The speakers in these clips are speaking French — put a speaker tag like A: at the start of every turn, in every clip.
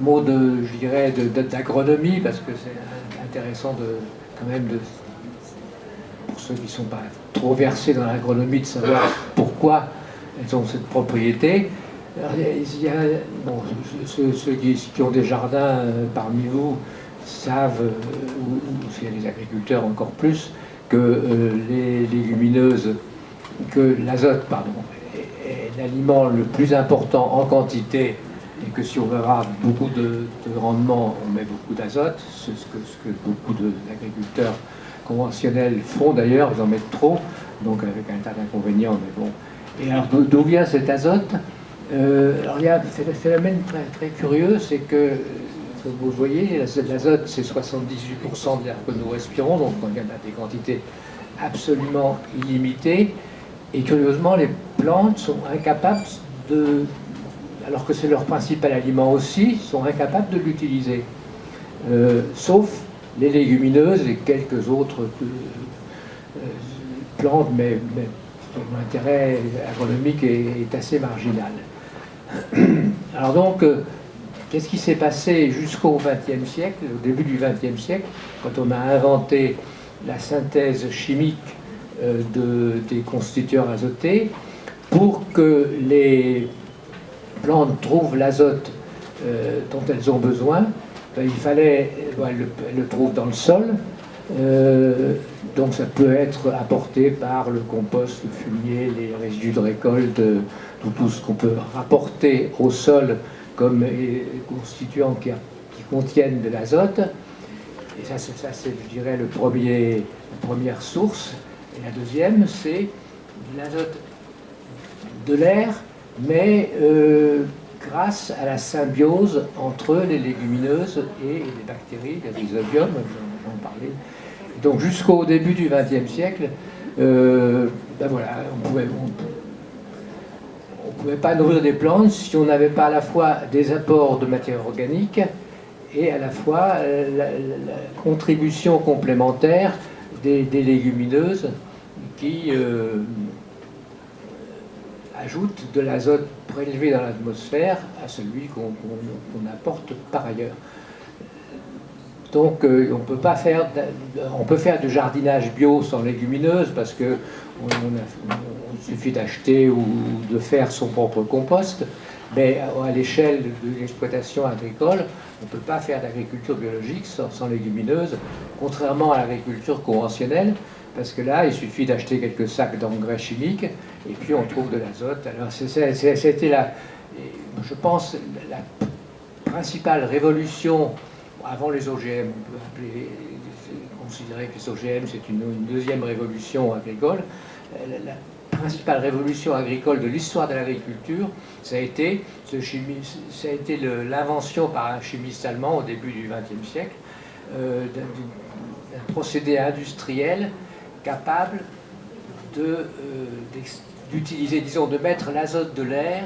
A: mot je dirais, d'agronomie, parce que c'est intéressant quand même pour ceux qui ne sont pas trop versés dans l'agronomie, de savoir pourquoi elles ont cette propriété. Alors, bon, ceux qui ont des jardins parmi vous savent, ou s'il y a des agriculteurs encore plus, que les légumineuses, que l'azote, pardon, est l'aliment le plus important en quantité, et que si on veut avoir beaucoup de rendement, on met beaucoup d'azote, ce que beaucoup d'agriculteurs conventionnels font d'ailleurs, ils en mettent trop, donc avec un tas d'inconvénients, mais bon. Et alors d'où vient cet azote? Alors il y a un phénomène très curieux, c'est que, comme vous le voyez, l'azote c'est 78% de l'air que nous respirons, donc on a des quantités absolument illimitées, et curieusement les plantes sont incapables alors que c'est leur principal aliment aussi, sont incapables de l'utiliser. Sauf les légumineuses et quelques autres plantes, mais dont l'intérêt agronomique est assez marginal. Alors donc, qu'est-ce qui s'est passé jusqu'au XXe siècle, au début du XXe siècle, quand on a inventé la synthèse chimique des constituteurs azotés, pour que les plantes trouvent l'azote dont elles ont besoin, il fallait, elles le trouvent dans le sol, donc ça peut être apporté par le compost, le fumier, les résidus de récolte, tout ce qu'on peut rapporter au sol comme constituants qui contiennent de l'azote. Et ça c'est, je dirais, la première source. Et la deuxième, c'est l'azote de l'air, mais grâce à la symbiose entre les légumineuses et les bactéries, les rhizobiums, j'en parlais. Donc jusqu'au début du XXe siècle, voilà, on pouvait pas nourrir des plantes si on n'avait pas à la fois des apports de matière organique et à la fois la contribution complémentaire des légumineuses qui ajoutent de l'azote prélevé dans l'atmosphère à celui qu'on apporte par ailleurs. Donc on peut faire du jardinage bio sans légumineuses parce que il suffit d'acheter ou de faire son propre compost, mais à l'échelle de l'exploitation agricole, on ne peut pas faire d'agriculture biologique sans légumineuses, contrairement à l'agriculture conventionnelle, parce que là, il suffit d'acheter quelques sacs d'engrais chimiques et puis on trouve de l'azote. Alors c'était je pense, la principale révolution avant les OGM. On peut considérer que les OGM c'est une deuxième révolution agricole. La principale révolution agricole de l'histoire de l'agriculture, ça a été l'invention par un chimiste allemand au début du XXe siècle d'un procédé industriel capable d'utiliser, disons, de mettre l'azote de l'air,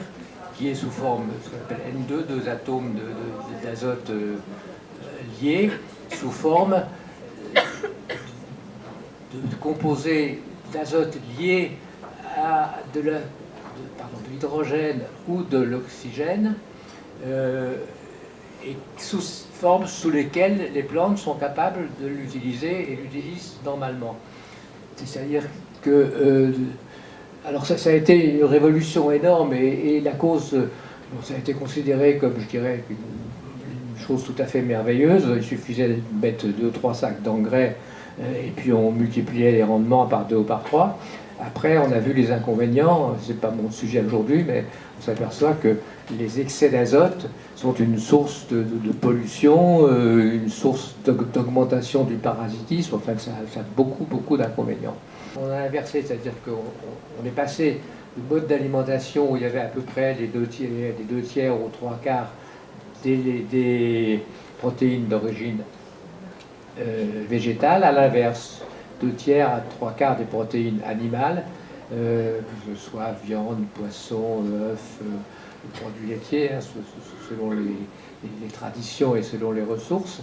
A: qui est sous forme, ce qu'on appelle N2, deux atomes d'azote liés, sous forme de composés d'azote liés à de l'hydrogène ou de l'oxygène, et sous formes sous lesquelles les plantes sont capables de l'utiliser et l'utilisent normalement. C'est-à-dire que alors ça a été une révolution énorme et la cause, ça a été considéré comme, je dirais, une chose tout à fait merveilleuse. Il suffisait de mettre 2 ou 3 sacs d'engrais et puis on multipliait les rendements par 2 ou par 3. Après, on a vu les inconvénients, c'est pas mon sujet aujourd'hui, mais on s'aperçoit que les excès d'azote sont une source de pollution, une source d'augmentation du parasitisme, enfin ça a beaucoup d'inconvénients. On a inversé, c'est-à-dire qu'on est passé du mode d'alimentation où il y avait à peu près les 2 tiers aux 3 quarts des protéines d'origine végétale, à l'inverse, 2 tiers à 3 quarts des protéines animales, que ce soit viande, poisson, œufs, produits laitiers, hein, selon les traditions et selon les ressources.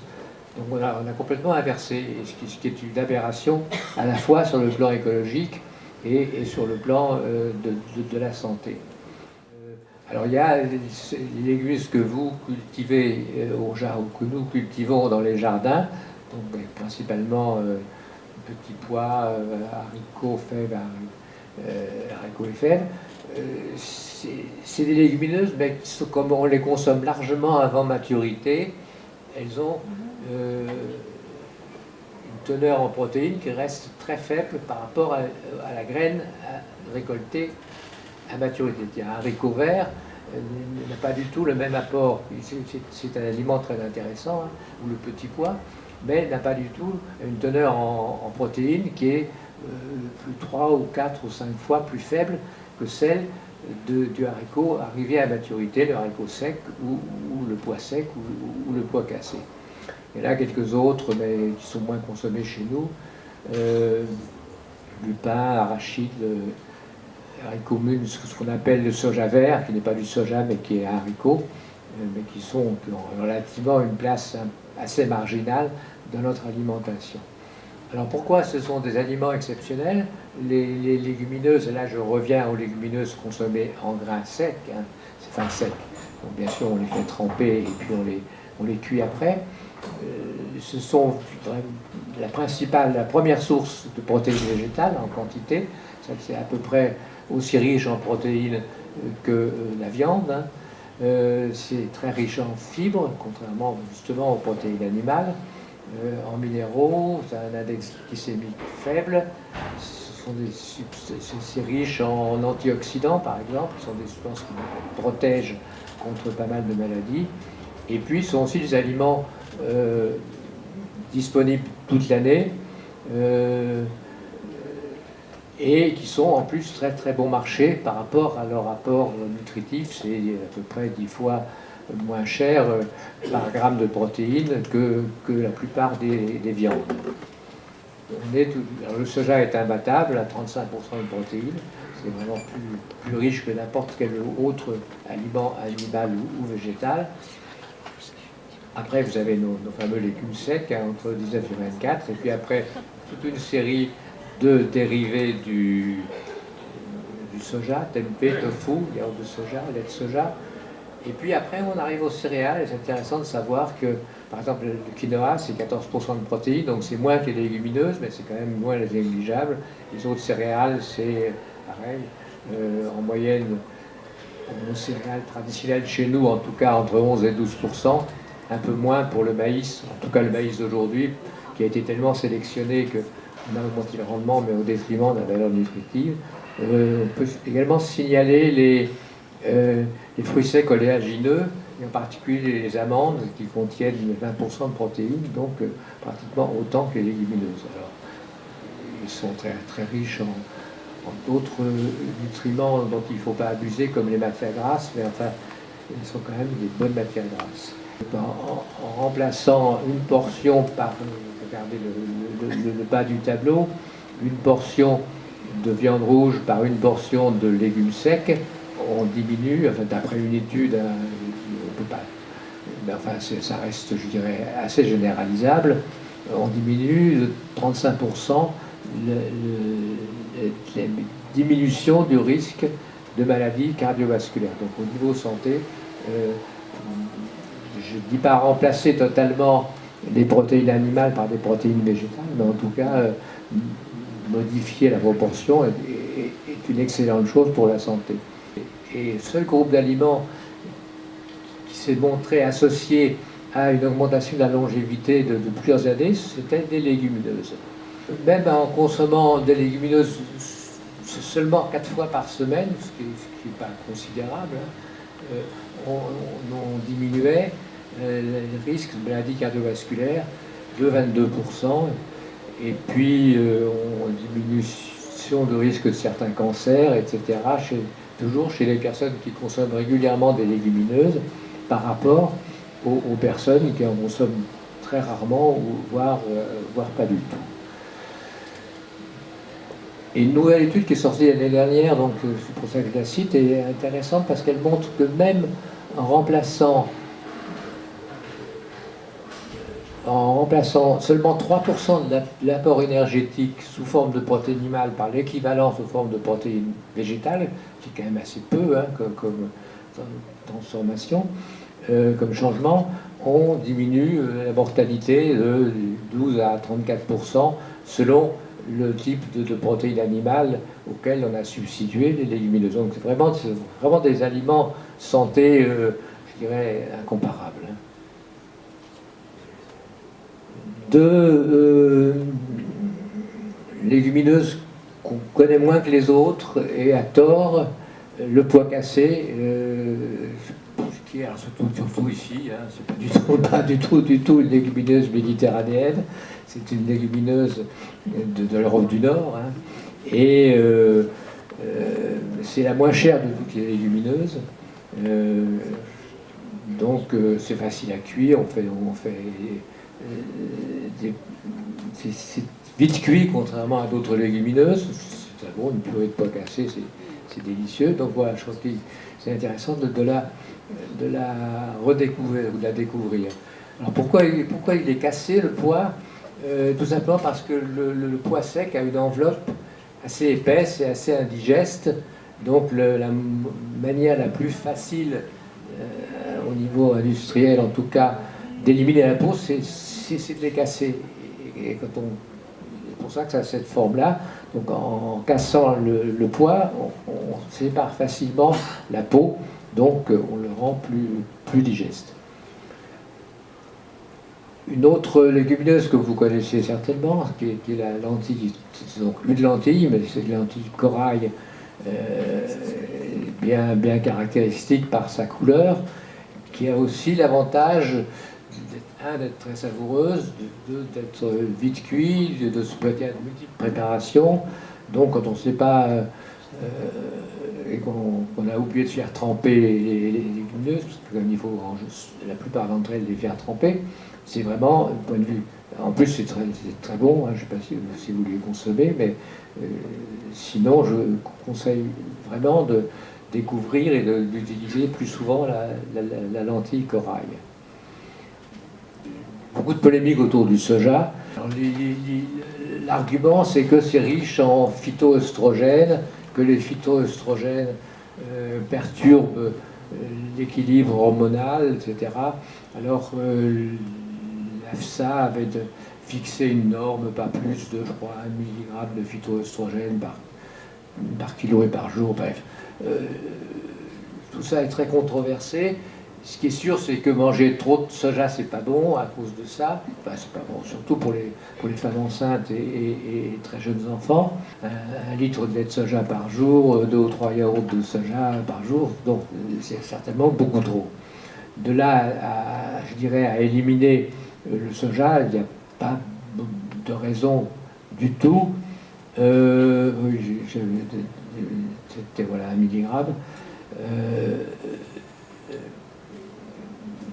A: Donc on a complètement inversé, ce qui est une aberration à la fois sur le plan écologique et sur le plan de la santé. Alors il y a les légumes que vous cultivez au jardin, ou que nous cultivons dans les jardins, donc principalement petits pois, haricots, fèves, haricots et fèves. C'est des légumineuses, mais comme on les consomme largement avant maturité, elles ont une teneur en protéines qui reste très faible par rapport à la graine récoltée à maturité. Un haricot vert n'a pas du tout le même apport. C'est un aliment très intéressant, hein, ou le petit pois, mais n'a pas du tout une teneur en protéines qui est plus 3 ou 4 ou 5 fois plus faible que celle du haricot arrivé à maturité, le haricot sec ou le pois sec ou le pois cassé. Il y en a quelques autres, mais qui sont moins consommés chez nous. Lupin, arachide, haricots mules, ce qu'on appelle le soja vert, qui n'est pas du soja mais qui est un haricot, mais qui ont relativement une place assez marginale dans notre alimentation. Alors pourquoi ce sont des aliments exceptionnels? Les légumineuses, et là je reviens aux légumineuses consommées en grains secs, hein, enfin secs. Donc bien sûr on les fait tremper et puis on les cuit après. Ce sont la première source de protéines végétales en quantité. C'est à peu près aussi riche en protéines que la viande. Hein. C'est très riche en fibres, contrairement justement aux protéines animales. En minéraux, ça a un index glycémique faible. C'est riche en antioxydants, par exemple, qui sont des substances qui nous protègent contre pas mal de maladies. Et puis, ce sont aussi des aliments disponibles toute l'année et qui sont en plus très très bon marché par rapport à leur apport nutritif. C'est à peu près 10 fois moins cher par gramme de protéines que la plupart des viandes. Alors le soja est imbattable à 35% de protéines. C'est vraiment plus riche que n'importe quel autre aliment animal ou végétal. Après, vous avez nos fameux légumes secs, hein, entre 19 et 24, et puis après, toute une série de dérivés du soja, tempeh, tofu, yaourt de soja, lait de soja. Et puis après, on arrive aux céréales, et c'est intéressant de savoir que, par exemple, le quinoa, c'est 14% de protéines, donc c'est moins que les légumineuses, mais c'est quand même moins négligeable. Les autres céréales, c'est pareil, en moyenne, nos céréales traditionnelles chez nous, en tout cas, entre 11 et 12%. Un peu moins pour le maïs, en tout cas le maïs d'aujourd'hui, qui a été tellement sélectionné qu'on a augmenté le rendement, mais au détriment de la valeur nutritive. On peut également signaler les fruits secs oléagineux, et en particulier les amandes, qui contiennent 20% de protéines, donc pratiquement autant que les légumineuses. Alors, ils sont très, très riches en d'autres nutriments dont il ne faut pas abuser, comme les matières grasses, mais enfin, ils sont quand même des bonnes matières grasses. En remplaçant une portion par, regardez le bas du tableau, une portion de viande rouge par une portion de légumes secs, on diminue, enfin, d'après une étude, on peut pas, mais enfin, ça reste, je dirais, assez généralisable, on diminue de 35% la diminution du risque de maladies cardiovasculaires. Donc au niveau santé, je ne dis pas remplacer totalement les protéines animales par des protéines végétales, mais en tout cas, modifier la proportion est une excellente chose pour la santé. Et le seul groupe d'aliments qui s'est montré associé à une augmentation de la longévité de plusieurs années, c'était des légumineuses. Même en consommant des légumineuses seulement 4 fois par semaine, ce qui n'est pas considérable, hein, on diminuait le risque de maladie cardiovasculaire de 22%, et puis diminution de risque de certains cancers, etc., toujours chez les personnes qui consomment régulièrement des légumineuses par rapport aux personnes qui en consomment très rarement, ou voire pas du tout. Et une nouvelle étude qui est sortie l'année dernière, donc c'est pour ça que je la cite, est intéressante parce qu'elle montre que même en remplaçant seulement 3% de l'apport énergétique sous forme de protéines animales par l'équivalent sous forme de protéines végétales, qui est quand même assez peu, hein, comme transformation, comme changement, on diminue la mortalité de 12 à 34% selon le type de protéines animales auxquelles on a substitué les légumineuses. Donc c'est vraiment des aliments santé, je dirais, incomparables. Légumineuses qu'on connaît moins que les autres, et à tort, le pois cassé, qui est surtout ici, hein, c'est pas du tout une légumineuse méditerranéenne, c'est une légumineuse de l'Europe du Nord, hein, et c'est la moins chère de toutes les légumineuses. Donc c'est facile à cuire, c'est vite cuit contrairement à d'autres légumineuses. C'est très bon, une purée de pois cassé, c'est délicieux. Donc voilà, je trouve que c'est intéressant de la redécouvrir ou de la découvrir. Alors pourquoi il est cassé, le pois? Tout simplement parce que le pois sec a une enveloppe assez épaisse et assez indigeste. Donc la manière la plus facile au niveau industriel en tout cas d'éliminer la peau, c'est de les casser. Et c'est pour ça que ça a cette forme-là. Donc en cassant le pois, on sépare facilement la peau, donc on le rend plus digeste. Une autre légumineuse que vous connaissez certainement, qui est la lentille, c'est donc une lentille, mais c'est une lentille corail, bien caractéristique par sa couleur, qui a aussi l'avantage d'être très savoureuse, d'être vite cuite, de se prêter à de multiples préparations. Donc quand on ne sait pas et qu'on a oublié de faire tremper les légumineuses, parce que comme il faut la plupart d'entre elles les faire tremper, c'est vraiment un point de vue. En plus c'est très bon, hein, je ne sais pas si vous les consommez, mais sinon je conseille vraiment de découvrir et d'utiliser plus souvent la lentille corail. Beaucoup de polémiques autour du soja. L'argument, c'est que c'est riche en phytoœstrogènes, que les phytoœstrogènes perturbent l'équilibre hormonal, etc. Alors, l'AFSA avait fixé une norme, pas plus de, je crois, 1 mg de phytoœstrogènes par kilo et par jour, bref. Tout ça est très controversé. Ce qui est sûr, c'est que manger trop de soja, c'est pas bon à cause de ça. Enfin, c'est pas bon, surtout pour les femmes enceintes et très jeunes enfants. 1 litre de lait de soja par jour, 2 ou 3 yaourts de soja par jour, donc c'est certainement beaucoup trop. De là, je dirais, à éliminer le soja, il n'y a pas de raison du tout. C'était voilà 1 milligramme.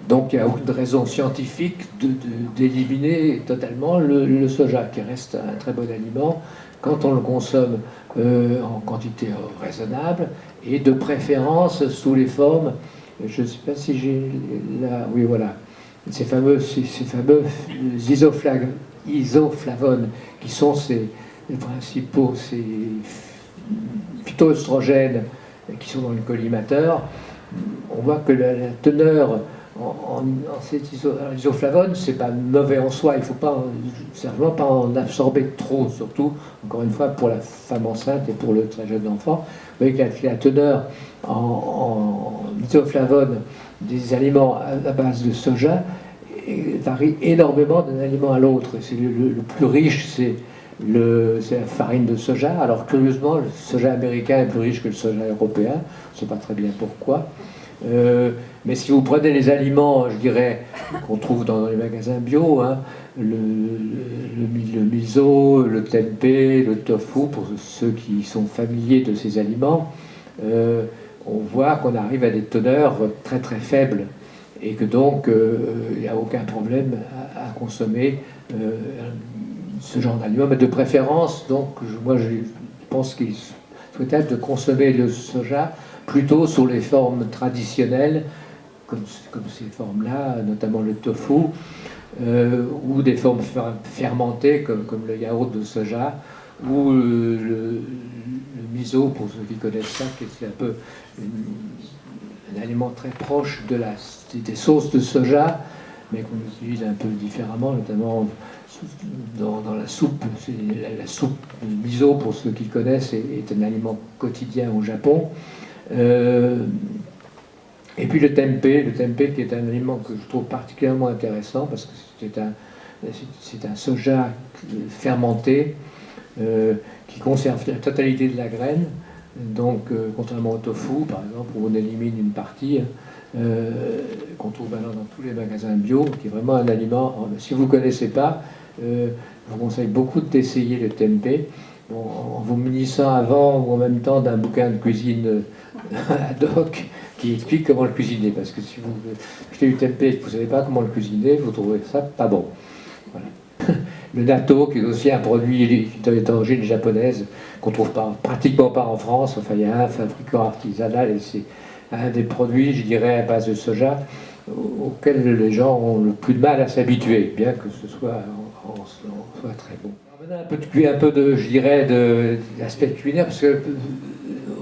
A: Donc il n'y a aucune raison scientifique d'éliminer totalement le soja, qui reste un très bon aliment quand on le consomme en quantité raisonnable et de préférence sous les formes, je ne sais pas si j'ai là, oui voilà, ces fameux isoflavones qui sont les principaux phytoœstrogènes qui sont dans le collimateur. On voit que la teneur en ces isoflavones, c'est pas mauvais en soi, il ne faut pas, certainement pas en absorber trop, surtout, encore une fois, pour la femme enceinte et pour le très jeune enfant. Vous voyez que la teneur en isoflavones des aliments à base de soja varie énormément d'un aliment à l'autre. Le plus riche, c'est la farine de soja. Alors curieusement, le soja américain est plus riche que le soja européen. On ne sait pas très bien pourquoi. Mais si vous prenez les aliments, je dirais, qu'on trouve dans les magasins bio, hein, le miso, le tempeh, le tofu, pour ceux qui sont familiers de ces aliments, on voit qu'on arrive à des teneurs très très faibles et que donc il n'y a aucun problème à consommer ce genre d'aliments, mais de préférence, donc moi je pense qu'il est souhaitable de consommer le soja plutôt sous les formes traditionnelles, comme ces formes-là, notamment le tofu, ou des formes fermentées comme le yaourt de soja, ou le miso, pour ceux qui connaissent ça, qui est un peu un aliment très proche des sauces de soja, mais qu'on utilise un peu différemment, notamment dans la soupe. La soupe miso, pour ceux qui connaissent, est un aliment quotidien au Japon. Et puis le tempeh qui est un aliment que je trouve particulièrement intéressant parce que c'est un soja fermenté qui conserve la totalité de la graine. Donc, contrairement au tofu, par exemple, où on élimine une partie, qu'on trouve maintenant dans tous les magasins bio, qui est vraiment un aliment. Si vous ne connaissez pas, je vous conseille beaucoup d'essayer le tempeh. Bon, en vous munissant avant ou en même temps d'un bouquin de cuisine ad hoc qui explique comment le cuisiner. Parce que si vous achetez du tempeh et que vous ne savez pas comment le cuisiner, vous trouverez ça pas bon. Voilà. Le natto, qui est aussi un produit d'origine japonaise, qu'on ne trouve pratiquement pas en France. Enfin, il y a un fabricant artisanal et c'est un des produits, je dirais, à base de soja, auxquels les gens ont le plus de mal à s'habituer, bien que ce soit très bon. Un peu de, je dirais, de l'aspect culinaire, parce que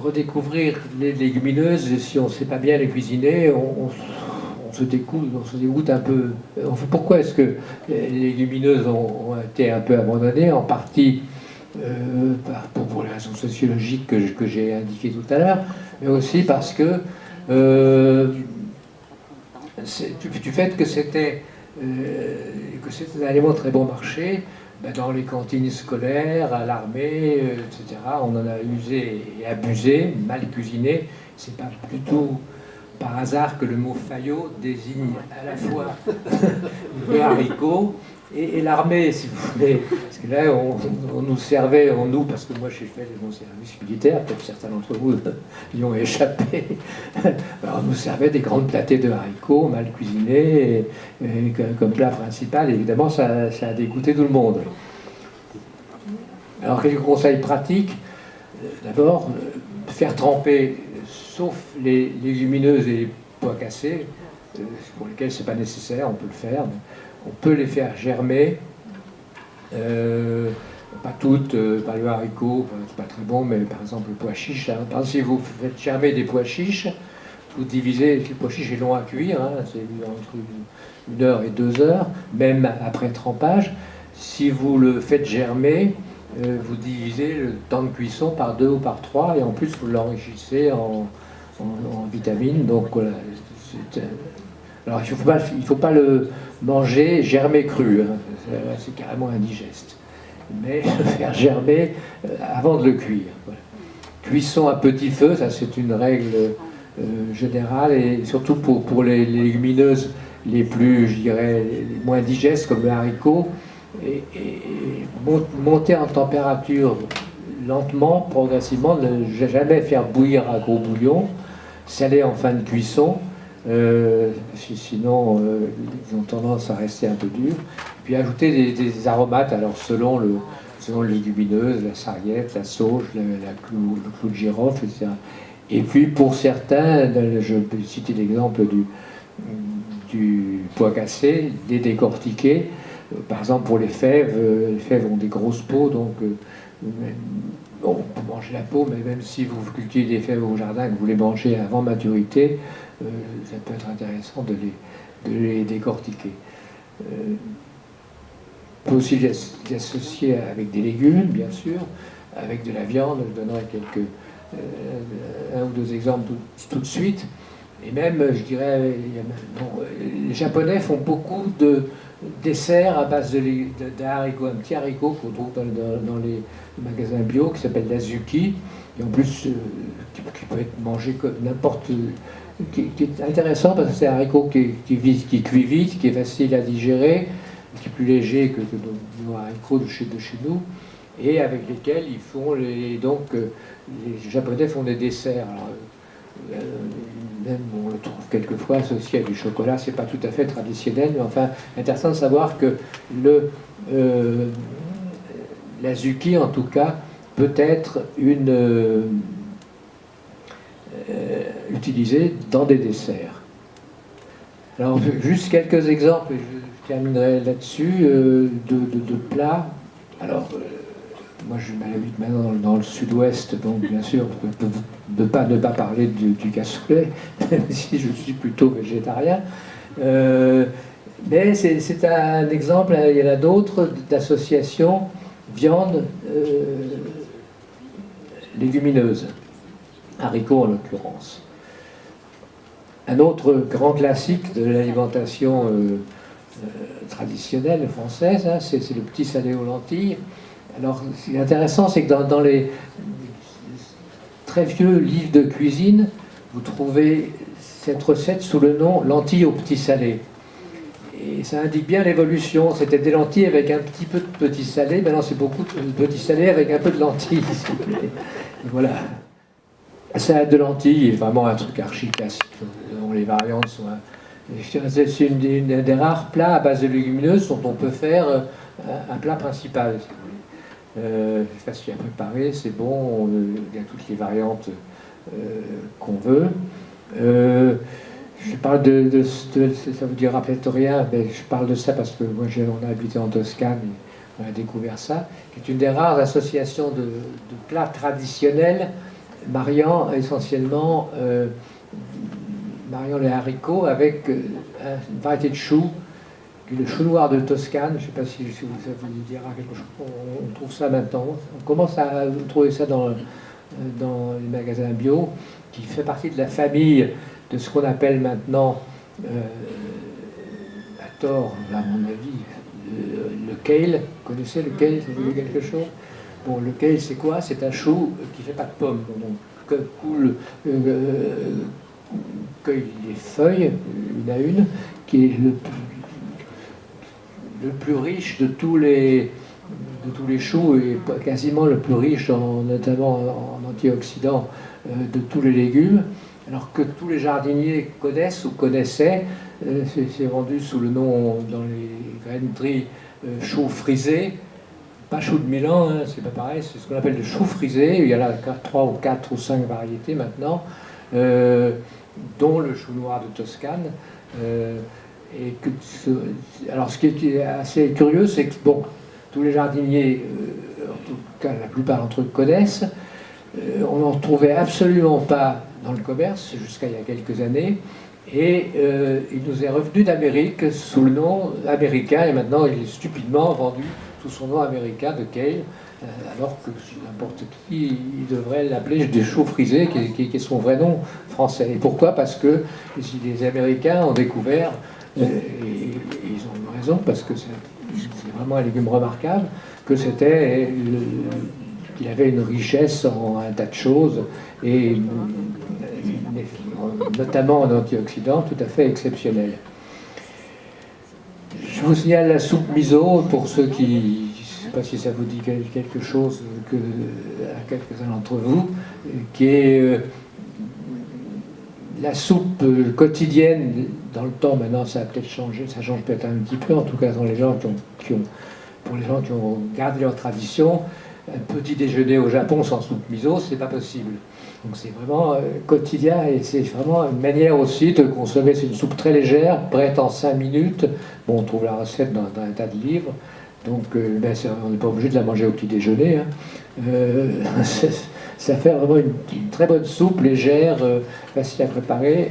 A: redécouvrir les légumineuses, si on ne sait pas bien les cuisiner, on se dégoûte un peu. Pourquoi est-ce que les légumineuses ont été un peu abandonnées? En partie pour les raisons sociologiques que j'ai indiquées tout à l'heure, mais aussi parce que du fait que c'était un aliment très bon marché, ben dans les cantines scolaires, à l'armée, etc., on en a usé et abusé, mal cuisiné. C'est pas du tout par hasard que le mot faillot désigne à la fois le haricot et l'armée, si vous voulez. Parce que là, on nous servait, parce que moi j'ai fait mon service militaire, peut-être certains d'entre vous y ont échappé, alors, on nous servait des grandes platées de haricots mal cuisinés, et comme plat principal, évidemment, ça a dégoûté tout le monde. Alors, quelques conseils pratiques. D'abord, faire tremper, sauf les légumineuses et les pois cassés, pour lesquels c'est pas nécessaire, on peut le faire. On peut les faire germer, pas toutes, pas le haricot, c'est pas très bon, mais par exemple le pois chiche. Hein. Par exemple, si vous faites germer des pois chiches, vous divisez, le pois chiche est long à cuire, hein, c'est entre 1 heure et 2 heures, même après trempage. Si vous le faites germer, vous divisez le temps de cuisson par 2 ou par 3, et en plus vous l'enrichissez en vitamines. Donc voilà. Alors il ne faut pas le manger germé cru, hein. C'est carrément indigeste. Mais le faire germer avant de le cuire. Voilà. Cuisson à petit feu, ça c'est une règle générale, et surtout pour les légumineuses les plus, je dirais, les moins digestes, comme le haricot, et monter en température lentement, progressivement, ne jamais faire bouillir à gros bouillon, saler en fin de cuisson. Sinon ils ont tendance à rester un peu durs. Puis ajouter des aromates, alors selon le légumineuse, la sarriette, la sauge, le clou de girofle, etc. Et puis pour certains, je peux citer l'exemple du pois cassé, les décortiquer. Par exemple pour les fèves ont des grosses peaux, donc on peut manger la peau, mais même si vous cultivez des fèves au jardin, que vous les mangez avant maturité, ça peut être intéressant de les décortiquer. On peut aussi les associer avec des légumes, bien sûr, avec de la viande. Je donnerai un ou deux exemples tout de suite. Et même, je dirais, les Japonais font beaucoup de desserts à base d'haricots, un petit haricot qu'on trouve dans les magasins bio, qui s'appelle l'azuki, et en plus qui peut être mangé comme n'importe, qui est intéressant parce que c'est un haricot qui cuit vite, qui est facile à digérer, qui est plus léger que nos haricots de chez nous, et avec lesquels ils font les Japonais font des desserts. Alors, même on le trouve quelquefois associé à du chocolat, c'est pas tout à fait traditionnel, mais enfin intéressant de savoir que l'azuki en tout cas peut être utilisé dans des desserts. Alors juste quelques exemples, et je terminerai là-dessus, de plats. Alors moi je m'habite maintenant dans le sud-ouest, donc bien sûr, ne pas parler du cassoulet, même si je suis plutôt végétarien. Mais c'est un exemple, il y en a d'autres, d'associations viande légumineuse, haricots en l'occurrence. Un autre grand classique de l'alimentation traditionnelle française, hein, c'est le petit salé aux lentilles. Alors, ce qui est intéressant, c'est que dans les très vieux livres de cuisine, vous trouvez cette recette sous le nom lentilles au petit salé. Et ça indique bien l'évolution. C'était des lentilles avec un petit peu de petit salé. Maintenant, c'est beaucoup de petit salé avec un peu de lentilles. Voilà. Ça de lentilles est vraiment un truc archi classique, dont les variantes sont. C'est une des rares plats à base de légumineuses dont on peut faire un plat principal. C'est facile à préparer, c'est bon, il y a toutes les variantes qu'on veut. Je parle ça vous dira peut-être rien, mais je parle de ça parce que moi on a habité en Toscane et on a découvert ça, qui est une des rares associations de plats traditionnels mariant essentiellement les haricots avec une variété de choux, le chou noir de Toscane. Je ne sais pas si ça vous dira quelque chose. On trouve ça maintenant. On commence à trouver ça dans les magasins bio, qui fait partie de la famille de ce qu'on appelle maintenant, à tort, à mon avis, le kale. Vous connaissez le kale? Ça vous dit quelque chose? Bon, le kale, c'est quoi? C'est un chou qui ne fait pas de pommes. Donc, cueille les feuilles, une à une, qui est le plus riche de tous les choux et quasiment le plus riche, notamment en antioxydants, de tous les légumes. Alors que tous les jardiniers connaissent ou connaissaient, c'est vendu sous le nom dans les graineries chou frisé. Pas chou de Milan, hein, c'est pas pareil, c'est ce qu'on appelle le chou frisé. Il y en a 3 ou 4 ou 5 variétés maintenant, dont le chou noir de Toscane. Alors ce qui est assez curieux, c'est que bon, tous les jardiniers, en tout cas la plupart d'entre eux connaissent, on n'en trouvait absolument pas dans le commerce jusqu'à il y a quelques années, et il nous est revenu d'Amérique sous le nom américain, et maintenant il est stupidement vendu sous son nom américain de kale, alors que n'importe qui il devrait l'appeler des choux frisés, qui est son vrai nom français. Et pourquoi? Parce que les Américains ont découvert, et ils ont raison, parce que c'est vraiment un légume remarquable, que qu'il avait une richesse en un tas de choses, et notamment en antioxydants, tout à fait exceptionnelle. Je vous signale la soupe miso, pour ceux qui, je ne sais pas si ça vous dit quelque chose à quelques-uns d'entre vous, qui est la soupe quotidienne dans le temps. Maintenant ça a peut-être changé, ça change peut-être un petit peu, en tout cas pour les gens qui ont gardé leur tradition. Un petit déjeuner au Japon sans soupe miso, c'est pas possible. Donc c'est vraiment quotidien, et c'est vraiment une manière aussi de consommer. C'est une soupe très légère, prête en 5 minutes. Bon, on trouve la recette dans un tas de livres, donc on n'est pas obligé de la manger au petit déjeuner. Hein. Ça fait vraiment une très bonne soupe légère, facile à préparer,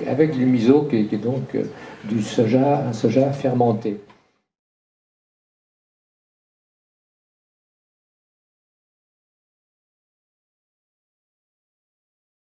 A: avec du miso qui est donc un soja fermenté.